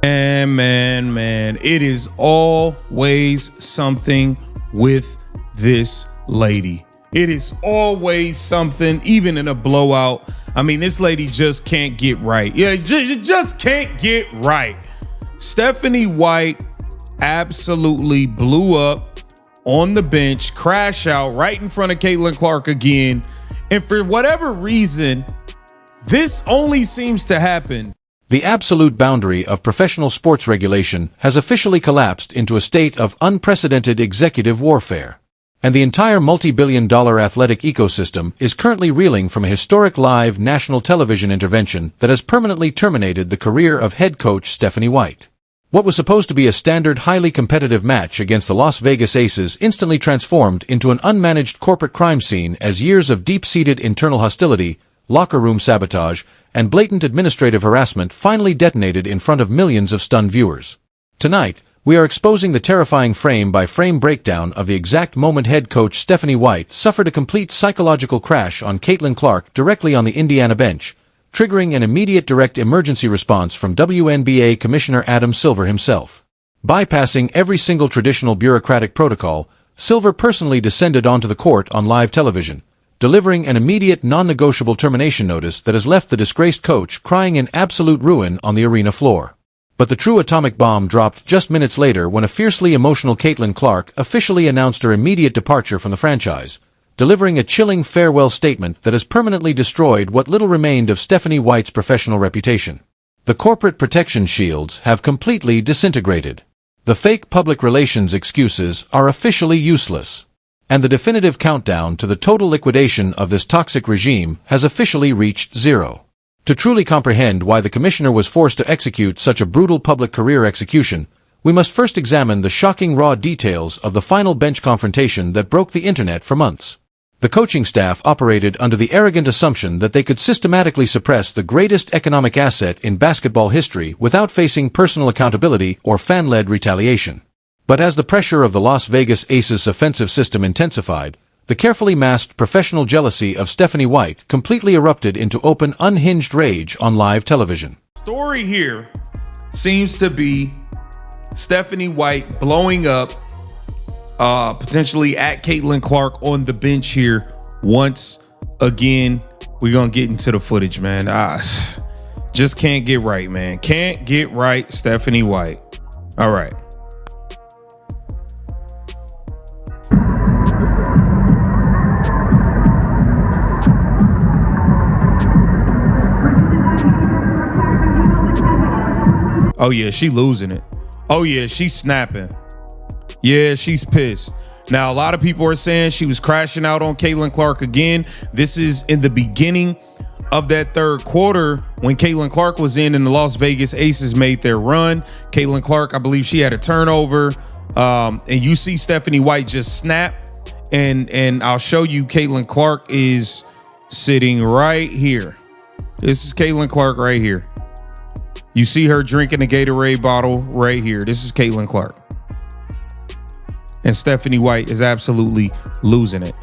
Man, it is always something with this lady. It is always something, even in a blowout. I mean, this lady just can't get right. Yeah, just can't get right. Stephanie White absolutely blew up on the bench, crash out right in front of Caitlin Clark again. And for whatever reason, this only seems to happen. The absolute boundary of professional sports regulation has officially collapsed into a state of unprecedented executive warfare. And the entire multi-billion-dollar athletic ecosystem is currently reeling from a historic live national television intervention that has permanently terminated the career of head coach Stephanie White. What was supposed to be a standard highly competitive match against the Las Vegas Aces instantly transformed into an unmanaged corporate crime scene as years of deep-seated internal hostility, locker room sabotage, and blatant administrative harassment finally detonated in front of millions of stunned viewers. Tonight, we are exposing the terrifying frame-by-frame breakdown of the exact moment head coach Stephanie White suffered a complete psychological crash on Caitlin Clark directly on the Indiana bench, triggering an immediate direct emergency response from WNBA Commissioner Adam Silver himself. Bypassing every single traditional bureaucratic protocol, Silver personally descended onto the court on live television, delivering an immediate non-negotiable termination notice that has left the disgraced coach crying in absolute ruin on the arena floor. But the true atomic bomb dropped just minutes later when a fiercely emotional Caitlin Clark officially announced her immediate departure from the franchise, delivering a chilling farewell statement that has permanently destroyed what little remained of Stephanie White's professional reputation. The corporate protection shields have completely disintegrated. The fake public relations excuses are officially useless. And the definitive countdown to the total liquidation of this toxic regime has officially reached zero. To truly comprehend why the commissioner was forced to execute such a brutal public career execution, we must first examine the shocking raw details of the final bench confrontation that broke the internet for months. The coaching staff operated under the arrogant assumption that they could systematically suppress the greatest economic asset in basketball history without facing personal accountability or fan-led retaliation. But as the pressure of the Las Vegas Aces offensive system intensified, the carefully masked professional jealousy of Stephanie White completely erupted into open, unhinged rage on live television. Story here seems to be Stephanie White blowing up, potentially at Caitlin Clark on the bench here once again. We're going to get into the footage, man. Just can't get right, man. Can't get right, Stephanie White. All right. Oh, yeah, she losing it. Oh, yeah, she's snapping. Yeah, she's pissed. Now, a lot of people are saying she was crashing out on Caitlin Clark again. This is in the beginning of that third quarter when Caitlin Clark was in and the Las Vegas Aces made their run. Caitlin Clark, I believe she had a turnover. And you see Stephanie White just snap. And I'll show you Caitlin Clark is sitting right here. This is Caitlin Clark right here. You see her drinking a Gatorade bottle right here. This is Caitlin Clark. And Stephanie White is absolutely losing it.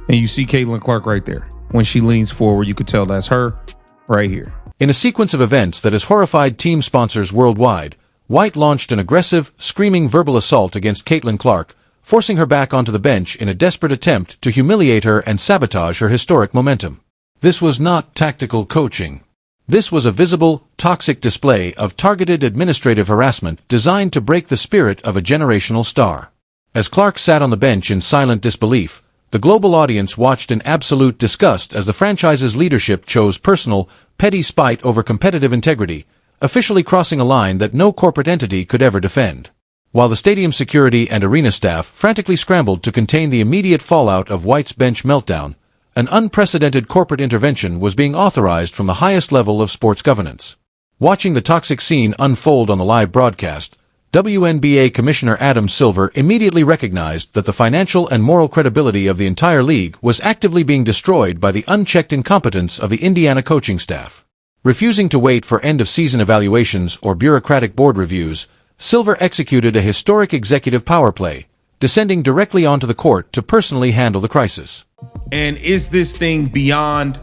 And you see Caitlin Clark right there. When she leans forward, you could tell that's her right here. In a sequence of events that has horrified team sponsors worldwide, White launched an aggressive, screaming verbal assault against Caitlin Clark, forcing her back onto the bench in a desperate attempt to humiliate her and sabotage her historic momentum. This was not tactical coaching. This was a visible, toxic display of targeted administrative harassment designed to break the spirit of a generational star. As Clark sat on the bench in silent disbelief, the global audience watched in absolute disgust as the franchise's leadership chose personal, petty spite over competitive integrity, officially crossing a line that no corporate entity could ever defend. While the stadium security and arena staff frantically scrambled to contain the immediate fallout of White's bench meltdown, an unprecedented corporate intervention was being authorized from the highest level of sports governance. Watching the toxic scene unfold on the live broadcast, WNBA Commissioner Adam Silver immediately recognized that the financial and moral credibility of the entire league was actively being destroyed by the unchecked incompetence of the Indiana coaching staff. Refusing to wait for end-of-season evaluations or bureaucratic board reviews, Silver executed a historic executive power play, descending directly onto the court to personally handle the crisis. And is this thing beyond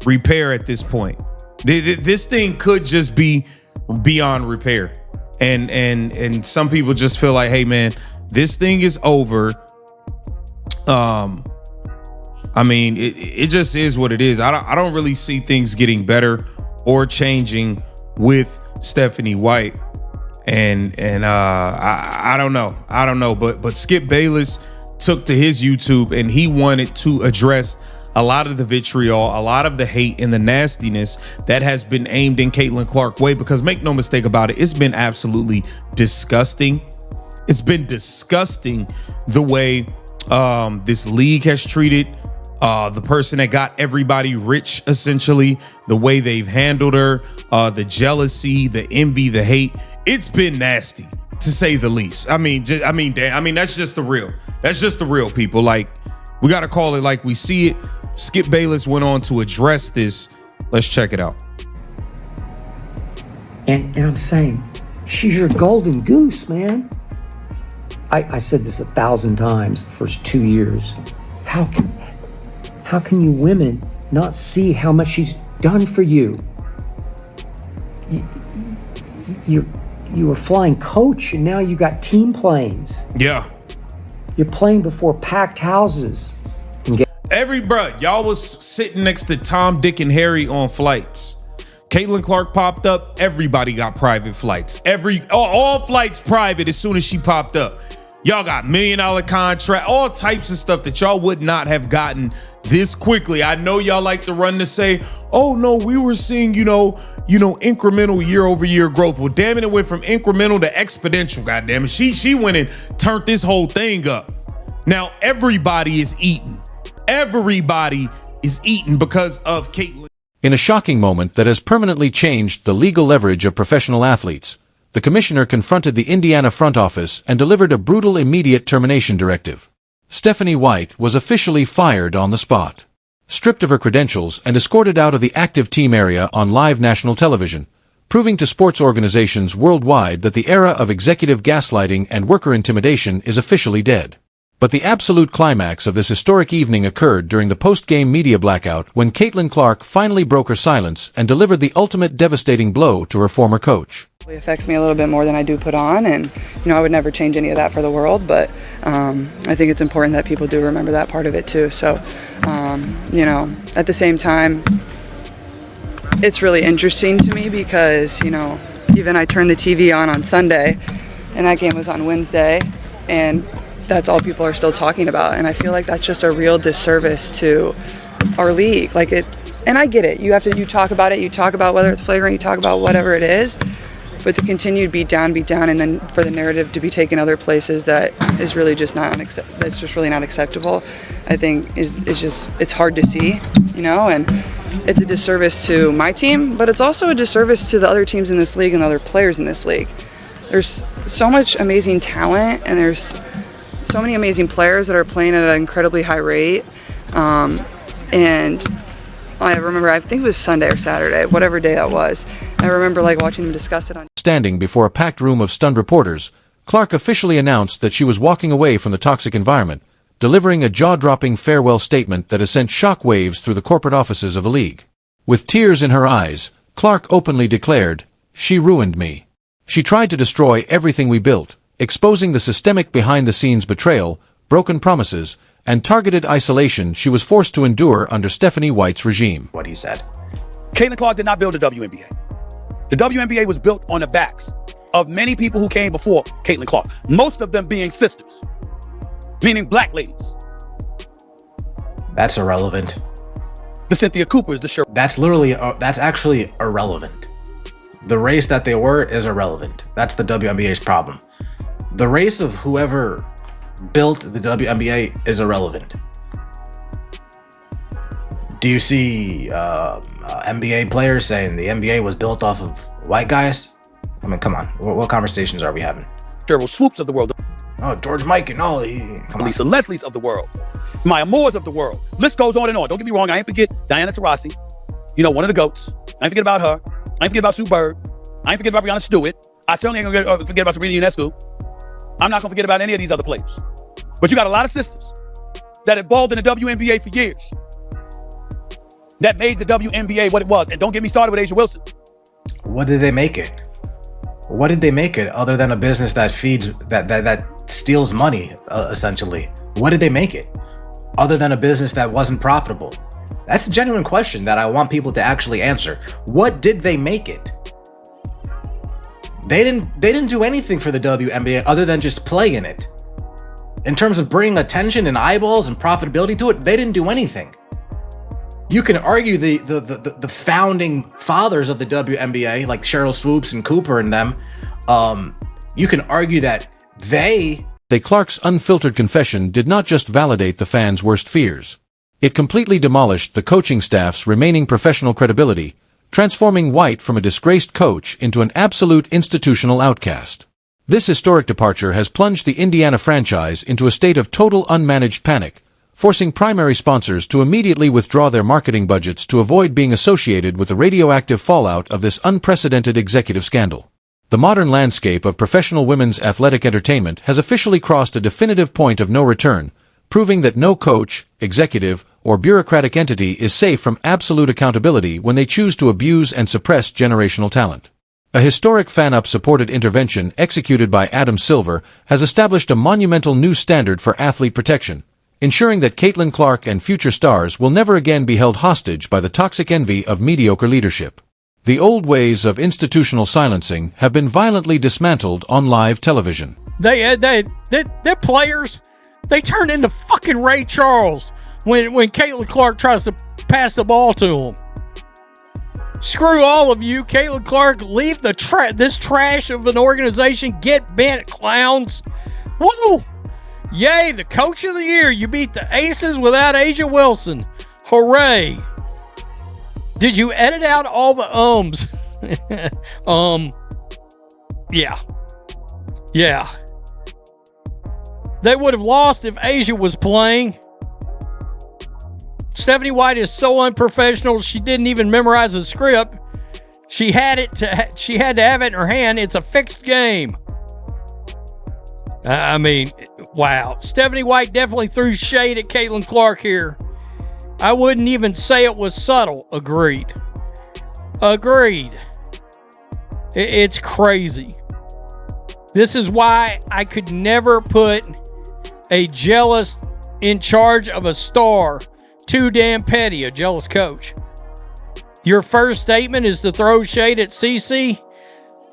repair at this point? This thing could just be beyond repair. And some people just feel like, hey man, this thing is over. I mean, it just is what it is. I don't really see things getting better or changing with Stephanie White. And I don't know. But Skip Bayless took to his YouTube and he wanted to address a lot of the vitriol, a lot of the hate and the nastiness that has been aimed in Caitlin Clark's way, because make no mistake about it, it's been absolutely disgusting. It's been disgusting the way this league has treated the person that got everybody rich, essentially, the way they've handled her, the jealousy, the envy, the hate. It's been nasty, to say the least. I mean, that's just the real. That's just the real, people. Like, we got to call it like we see it. Skip Bayless went on to address this. Let's check it out. And I'm saying, she's your golden goose, man. I said this 1,000 times the first 2 years. How can you women not see how much she's done for you? You were flying coach and now you got team planes. Yeah. You're playing before packed houses. Y'all was sitting next to Tom, Dick, and Harry on flights. Caitlin Clark popped up. Everybody got private flights. All flights private as soon as she popped up. Y'all got $1 million contract, all types of stuff that y'all would not have gotten this quickly. I know y'all like to run to say, oh no, we were seeing, incremental year-over-year growth. Well, damn it went from incremental to exponential, goddamn it. She went and turned this whole thing up. Now everybody is eating. Everybody is eating because of Caitlin. In a shocking moment that has permanently changed the legal leverage of professional athletes, the commissioner confronted the Indiana front office and delivered a brutal immediate termination directive. Stephanie White was officially fired on the spot, stripped of her credentials and escorted out of the active team area on live national television, proving to sports organizations worldwide that the era of executive gaslighting and worker intimidation is officially dead. But the absolute climax of this historic evening occurred during the post-game media blackout when Caitlin Clark finally broke her silence and delivered the ultimate devastating blow to her former coach. It affects me a little bit more than I do put on, and I would never change any of that for the world, but I think it's important that people do remember that part of it too. So, at the same time, it's really interesting to me because, even I turned the TV on Sunday, and that game was on Wednesday, and that's all people are still talking about, and I feel like that's just a real disservice to our league. And I get it. You talk about it. You talk about whether it's flagrant. You talk about whatever it is. But to continue to beat down, and then for the narrative to be taken other places that is really just that's just really not acceptable, I think it's hard to see, and it's a disservice to my team, but it's also a disservice to the other teams in this league and the other players in this league. There's so much amazing talent, and there's so many amazing players that are playing at an incredibly high rate, and I remember, I think it was Sunday or Saturday, whatever day that was. I remember watching them discuss it on. Standing before a packed room of stunned reporters, Clark officially announced that she was walking away from the toxic environment, delivering a jaw-dropping farewell statement that has sent shockwaves through the corporate offices of the league. With tears in her eyes, Clark openly declared, "She ruined me. She tried to destroy everything we built, exposing the systemic behind-the-scenes betrayal, broken promises, and targeted isolation she was forced to endure under Stephanie White's regime." What he said. Caitlin Clark did not build the WNBA. The WNBA was built on the backs of many people who came before Caitlin Clark, most of them being sisters, meaning black ladies. That's irrelevant. The Cynthia Coopers, the Sher. That's actually irrelevant. The race that they were is irrelevant. That's the WNBA's problem. The race of whoever built the WNBA is irrelevant. Do you see NBA players saying the NBA was built off of white guys? I mean, come on. What conversations are we having? Cheryl Swoops of the world. Oh, George Mikan. No, Lisa Leslie's of the world. Maya Moore's of the world. List goes on and on. Don't get me wrong. I ain't forget Diana Taurasi. One of the GOATs. I ain't forget about her. I ain't forget about Sue Bird. I ain't forget about Breonna Stewart. I certainly ain't gonna forget about Sabrina Ionescu. I'm not gonna forget about any of these other players. But you got a lot of sisters that have balled in the WNBA for years, that made the WNBA what it was. And don't get me started with Asia Wilson. What did they make it? What did they make it other than a business that feeds, that steals money, essentially? What did they make it other than a business that wasn't profitable? That's a genuine question that I want people to actually answer. What did they make it? They didn't do anything for the WNBA other than just play in it. In terms of bringing attention and eyeballs and profitability to it, they didn't do anything. You can argue the founding fathers of the WNBA, like Cheryl Swoops and Cooper and them, you can argue that Clark's unfiltered confession did not just validate the fans' worst fears. It completely demolished the coaching staff's remaining professional credibility, transforming White from a disgraced coach into an absolute institutional outcast. This historic departure has plunged the Indiana franchise into a state of total unmanaged panic, forcing primary sponsors to immediately withdraw their marketing budgets to avoid being associated with the radioactive fallout of this unprecedented executive scandal. The modern landscape of professional women's athletic entertainment has officially crossed a definitive point of no return, proving that no coach, executive, or bureaucratic entity is safe from absolute accountability when they choose to abuse and suppress generational talent. A historic fan-up-supported intervention executed by Adam Silver has established a monumental new standard for athlete protection, ensuring that Caitlin Clark and future stars will never again be held hostage by the toxic envy of mediocre leadership. The old ways of institutional silencing have been violently dismantled on live television. Their players, they turn into fucking Ray Charles when Caitlin Clark tries to pass the ball to them. Screw all of you, Caitlin Clark. Leave this trash of an organization. Get bent, clowns. Woo! Yay, the coach of the year. You beat the Aces without Asia Wilson. Hooray. Did you edit out all the ums? Yeah. They would have lost if Asia was playing. Stephanie White is so unprofessional, she didn't even memorize the script. She had to have it in her hand. It's a fixed game. I mean, wow. Stephanie White definitely threw shade at Caitlin Clark here. I wouldn't even say it was subtle. Agreed. It's crazy. This is why I could never put a jealous in charge of a star. Too damn petty, a jealous coach. Your first statement is to throw shade at CC,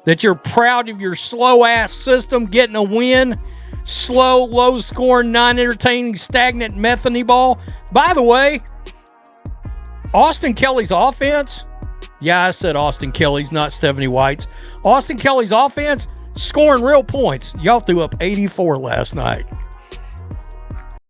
that you're proud of your slow-ass system getting a win, slow, low-scoring, non-entertaining, stagnant methany ball. By the way, Austin Kelly's offense, yeah, I said Austin Kelly's, not Stephanie White's. Austin Kelly's offense, scoring real points. Y'all threw up 84 last night.